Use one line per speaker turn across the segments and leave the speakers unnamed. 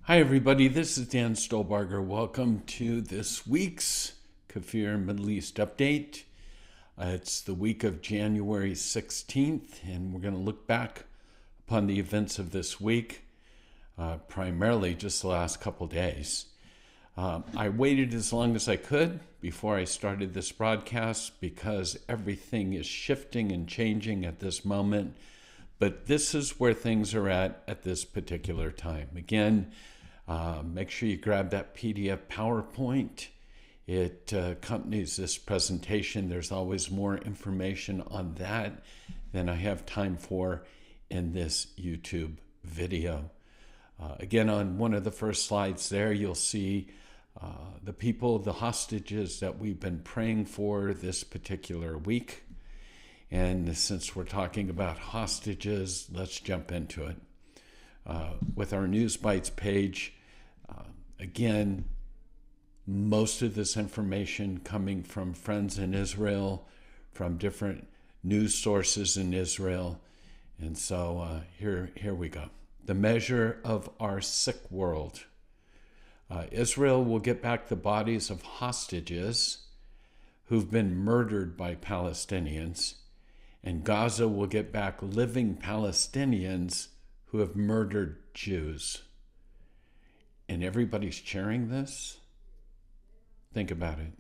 Hi, everybody. This is Dan Stolbarger. Welcome to this week's KFIR Middle East Update. It's the week of January 16th, and we're going to look back upon the events of this week, primarily just the last couple days. I waited as long as I could before I started this broadcast because everything is shifting and changing at this moment. But this is where things are at this particular time. Again, make sure you grab that PDF PowerPoint. It accompanies this presentation. There's always more information on that than I have time for in this YouTube video. Again, on one of the first slides there, you'll see the people, the hostages that we've been praying for this particular week. And since we're talking about hostages, let's jump into it. With our News Bites page, again, most of this information coming from friends in Israel, from different news sources in Israel. And so here we go. The measure of our sick world. Israel will get back the bodies of hostages who've been murdered by Palestinians, and Gaza will get back living Palestinians who have murdered Jews. And everybody's cheering this? Think about it.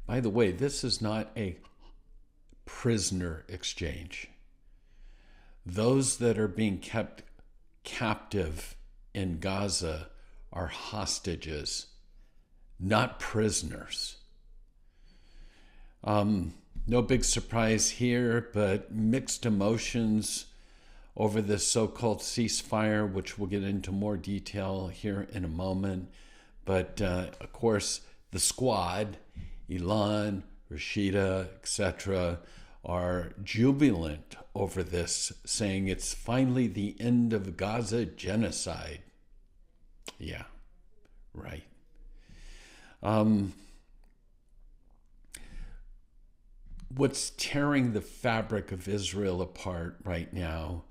By the way, this is not a prisoner exchange. Those that are being kept captive in Gaza are hostages, not prisoners. No big surprise here, but mixed emotions over this so-called ceasefire, which we'll get into more detail here in a moment. But of course, the squad, Ilan, Rashida, etc., are jubilant over this, saying it's finally the end of Gaza genocide. Yeah, right. What's tearing the fabric of Israel apart right now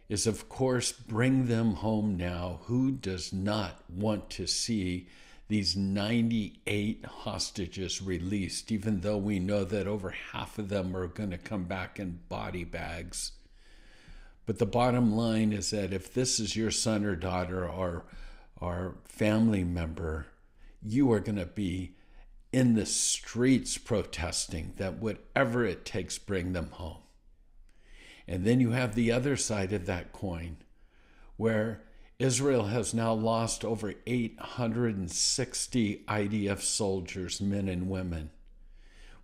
is, of course, bring them home now. Who does not want to see these 98 hostages released, even though we know that over half of them are going to come back in body bags? But the bottom line is that if this is your son or daughter or family member, you are going to be in the streets protesting that whatever it takes, bring them home. And then you have the other side of that coin, where Israel has now lost over 860 IDF soldiers, men and women.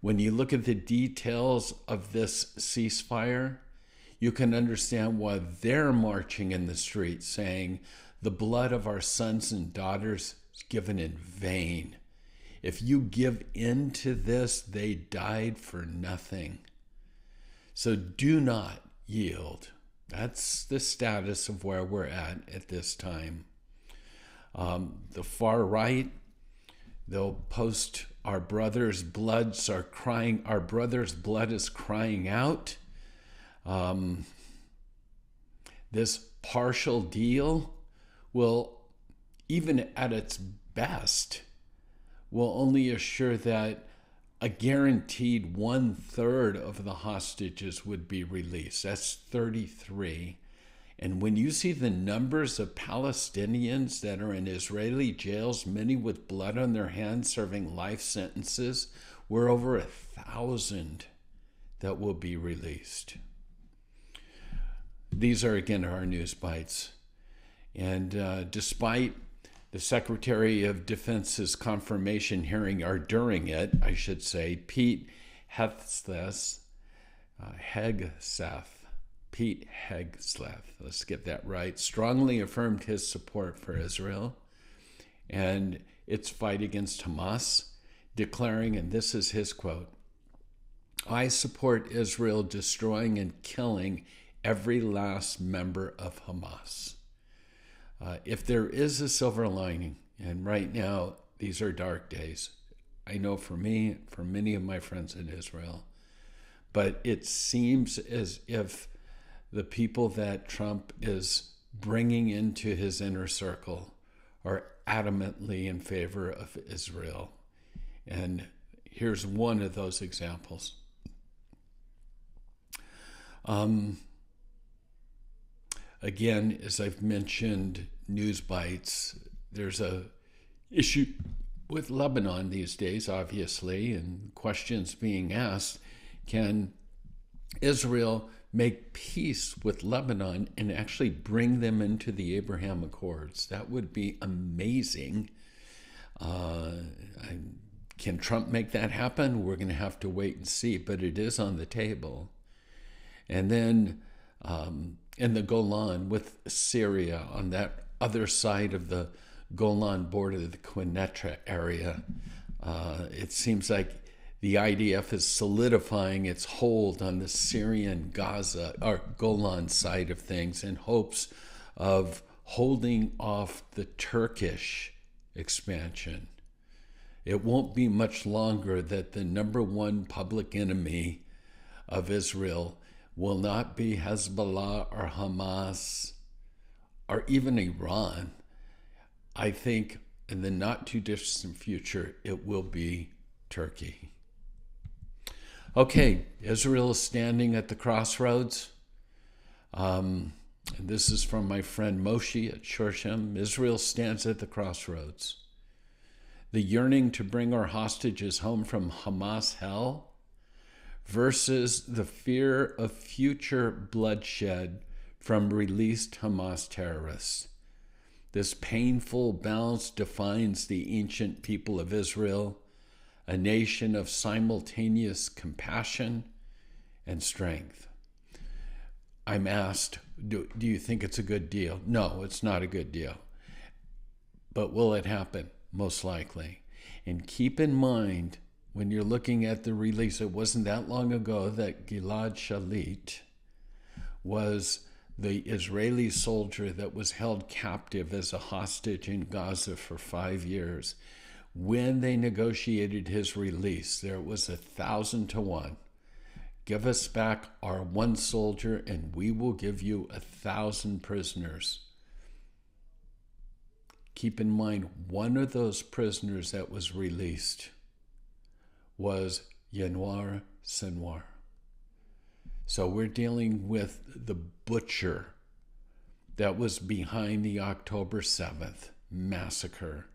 When you look at the details of this ceasefire, you can understand why they're marching in the streets saying the blood of our sons and daughters is given in vain. If you give in to this, they died for nothing. So do not yield. That's the status of where we're at this time. The far right, they'll post our brother's blood is crying out. This partial deal will, even at its best, will only assure that a guaranteed 1/3 of the hostages would be released. That's 33. And when you see the numbers of Palestinians that are in Israeli jails, many with blood on their hands serving life sentences, we're over 1,000 that will be released. These are, again, our news bites. And despite the Secretary of Defense's confirmation hearing, or during it, I should say, Pete Hegseth, let's get that right, strongly affirmed his support for Israel and its fight against Hamas, declaring, and this is his quote, "I support Israel destroying and killing every last member of Hamas." If there is a silver lining, and right now these are dark days, I know for me, for many of my friends in Israel, but it seems as if the people that Trump is bringing into his inner circle are adamantly in favor of Israel. And here's one of those examples. Again, as I've mentioned, News Bites, there's a issue with Lebanon these days, obviously, and questions being asked, can Israel make peace with Lebanon and actually bring them into the Abraham Accords? That would be amazing. Can Trump make that happen? We're going to have to wait and see, but it is on the table. And then in the Golan with Syria, on that other side of the Golan border, the Quneitra area, it seems like the IDF is solidifying its hold on the Syrian Gaza or Golan side of things in hopes of holding off the Turkish expansion. It won't be much longer that the number one public enemy of Israel will not be Hezbollah or Hamas or even Iran. I think in the not too distant future, it will be Turkey. Okay, Israel is standing at the crossroads. And this is from my friend Moshe at Shorsham. Israel stands at the crossroads. The yearning to bring our hostages home from Hamas hell versus the fear of future bloodshed from released Hamas terrorists. This painful balance defines the ancient people of Israel, a nation of simultaneous compassion and strength. I'm asked, do you think it's a good deal? No, it's not a good deal. But will it happen? Most likely. And keep in mind, when you're looking at the release, it wasn't that long ago that Gilad Shalit was the Israeli soldier that was held captive as a hostage in Gaza for 5 years. When they negotiated his release, there was 1,000 to 1. Give us back our one soldier and we will give you 1,000 prisoners. Keep in mind, one of those prisoners that was released was Yanwar Sinwar. So we're dealing with the butcher that was behind the October 7th massacre.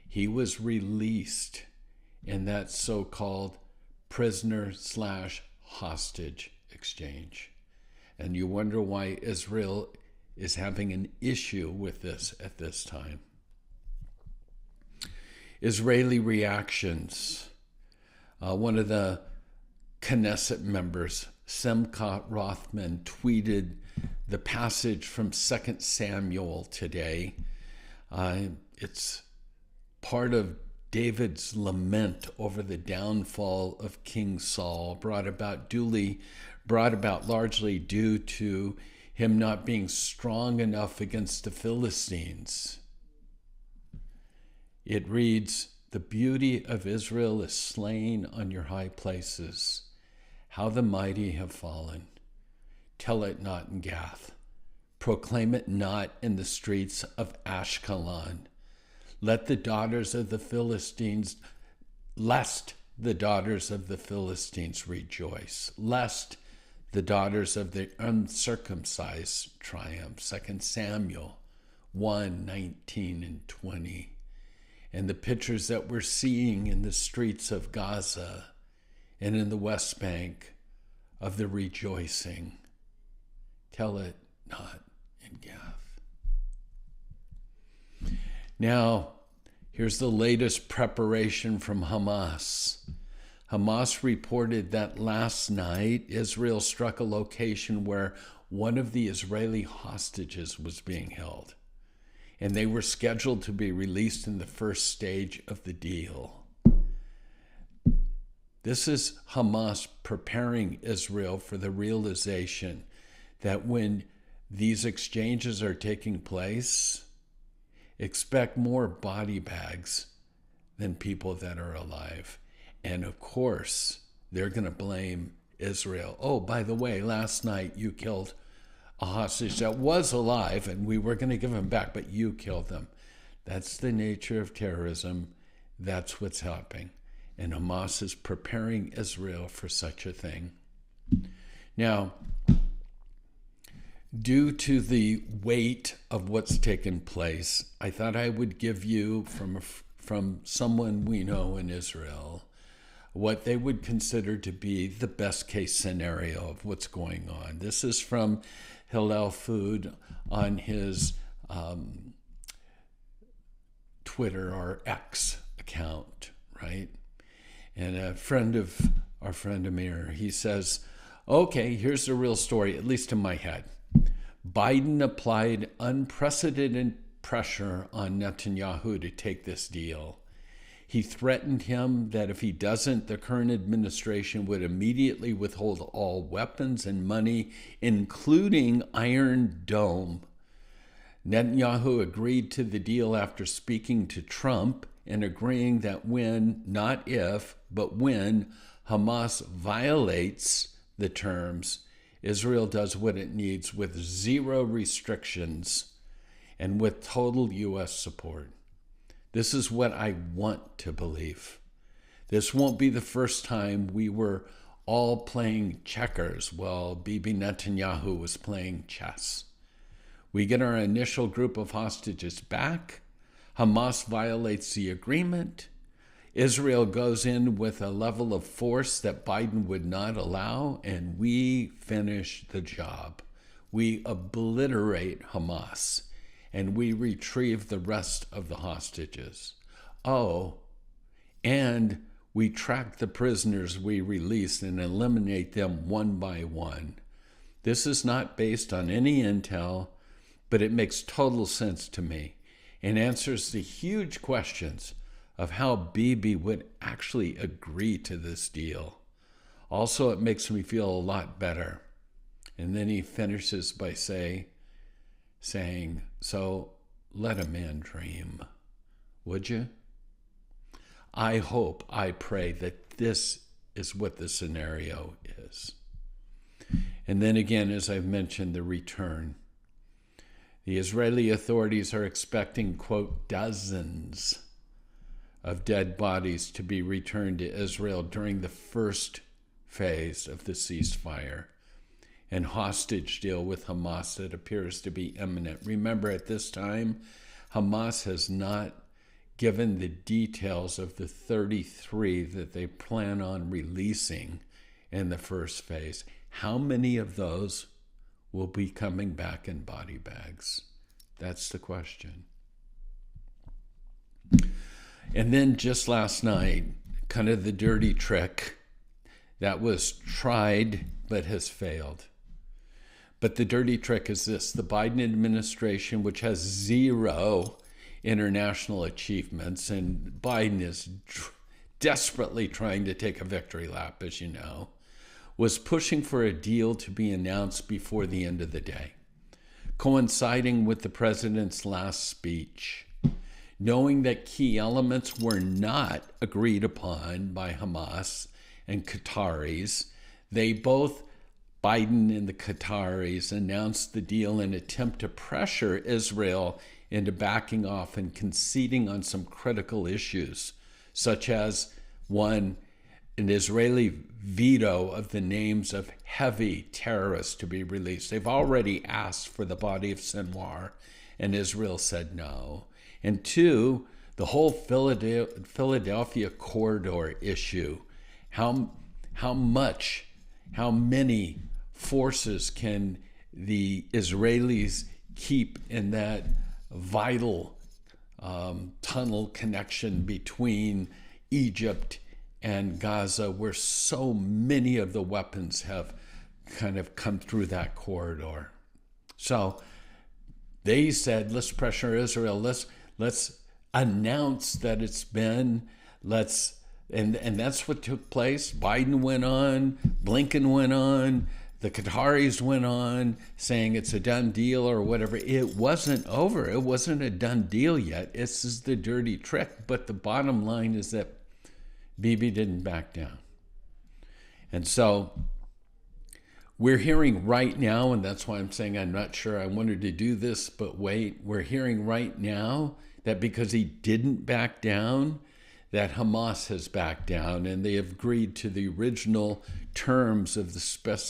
He was released in that so-called prisoner/hostage exchange. And you wonder why Israel is having an issue with this at this time. Israeli reactions. One of the Knesset members, Simchat Rothman, tweeted the passage from 2 Samuel today. It's part of David's lament over the downfall of King Saul, brought about largely due to him not being strong enough against the Philistines. It reads, "The beauty of Israel is slain on your high places. How the mighty have fallen. Tell it not in Gath. Proclaim it not in the streets of Ashkelon. Lest the daughters of the Philistines rejoice. Lest the daughters of the uncircumcised triumph." 2 Samuel 1:19 and 20. And the pictures that we're seeing in the streets of Gaza and in the West Bank of the rejoicing. Tell it not in Gath. Now, here's the latest preparation from Hamas. Hamas reported that last night, Israel struck a location where one of the Israeli hostages was being held, and they were scheduled to be released in the first stage of the deal. This is Hamas preparing Israel for the realization that when these exchanges are taking place, expect more body bags than people that are alive. And of course, they're going to blame Israel. Oh, by the way, last night you killed a hostage that was alive and we were going to give him back, but you killed him. That's the nature of terrorism. That's what's happening. And Hamas is preparing Israel for such a thing. Now, due to the weight of what's taken place, I thought I would give you from someone we know in Israel what they would consider to be the best case scenario of what's going on. This is from Hillel Food on his Twitter or X account, right? And our friend Amir, he says, okay, here's the real story, at least in my head. Biden applied unprecedented pressure on Netanyahu to take this deal. He threatened him that if he doesn't, the current administration would immediately withhold all weapons and money, including Iron Dome. Netanyahu agreed to the deal after speaking to Trump and agreeing that when, not if, but when Hamas violates the terms, Israel does what it needs with zero restrictions and with total U.S. support. This is what I want to believe. This won't be the first time we were all playing checkers while Bibi Netanyahu was playing chess. We get our initial group of hostages back. Hamas violates the agreement. Israel goes in with a level of force that Biden would not allow, and we finish the job. We obliterate Hamas, and we retrieve the rest of the hostages. Oh, and we track the prisoners we release and eliminate them one by one. This is not based on any intel, but it makes total sense to me and answers the huge questions of how Bibi would actually agree to this deal. Also, it makes me feel a lot better. And then he finishes by saying, so let a man dream, would you? I hope, I pray that this is what the scenario is. And then again, as I've mentioned, the return. The Israeli authorities are expecting, quote, dozens of dead bodies to be returned to Israel during the first phase of the ceasefire and hostage deal with Hamas that appears to be imminent. Remember, at this time, Hamas has not given the details of the 33 that they plan on releasing in the first phase. How many of those will be coming back in body bags? That's the question. And then just last night, kind of the dirty trick that was tried but has failed. But the dirty trick is this: the Biden administration, which has zero international achievements, and Biden is desperately trying to take a victory lap, as you know, was pushing for a deal to be announced before the end of the day, coinciding with the president's last speech. Knowing that key elements were not agreed upon by Hamas and Qataris, they both, Biden and the Qataris, announced the deal in an attempt to pressure Israel into backing off and conceding on some critical issues, such as, one, an Israeli veto of the names of heavy terrorists to be released. They've already asked for the body of Sinwar, and Israel said no. And two, the whole Philadelphia corridor issue. How many forces can the Israelis keep in that vital tunnel connection between Egypt and Gaza, where so many of the weapons have kind of come through that corridor? So they said, let's pressure Israel. Let's announce that it's been, and that's what took place. Biden went on, Blinken went on, the Qataris went on saying it's a done deal or whatever. It wasn't over. It wasn't a done deal yet. This is the dirty trick. But the bottom line is that Bibi didn't back down. And so We're hearing right now, and that's why I'm saying I'm not sure I wanted to do this, but wait, we're hearing right now that because he didn't back down, that Hamas has backed down, and they have agreed to the original terms of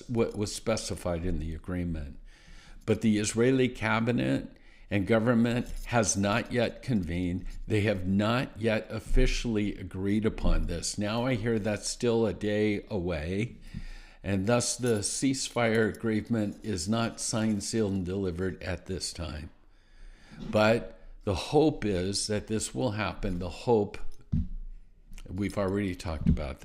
what was specified in the agreement. But the Israeli cabinet and government has not yet convened. They have not yet officially agreed upon this. Now I hear that's still a day away, and thus the ceasefire agreement is not signed, sealed, and delivered at this time. But the hope is that this will happen. The hope, we've already talked about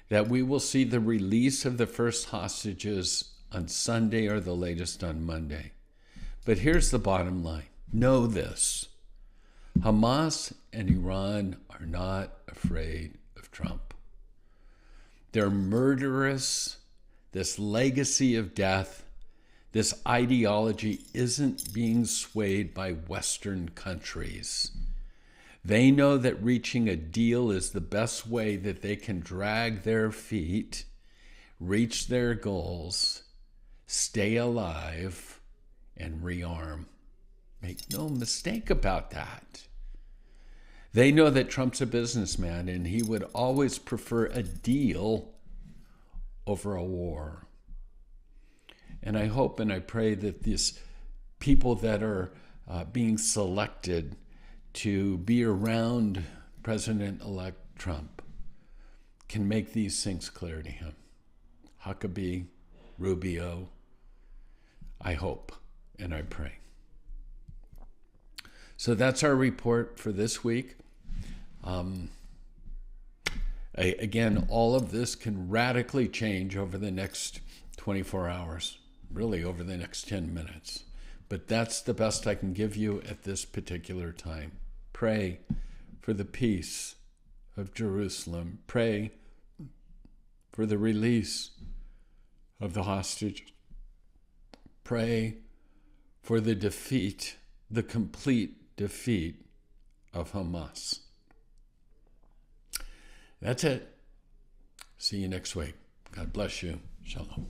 that we will see the release of the first hostages on Sunday or the latest on Monday. But here's the bottom line. Know this. Hamas and Iran are not afraid of Trump. They're murderous. This legacy of death, this ideology isn't being swayed by Western countries. They know that reaching a deal is the best way that they can drag their feet, reach their goals, stay alive, and rearm. Make no mistake about that. They know that Trump's a businessman and he would always prefer a deal over a war. And I hope and I pray that these people that are being selected to be around President-elect Trump can make these things clear to him. Huckabee, Rubio, I hope and I pray. So that's our report for this week. Again, all of this can radically change over the next 24 hours, really over the next 10 minutes. But that's the best I can give you at this particular time. Pray for the peace of Jerusalem. Pray for the release of the hostages. Pray for the defeat, the complete defeat of Hamas. That's it. See you next week. God bless you. Shalom.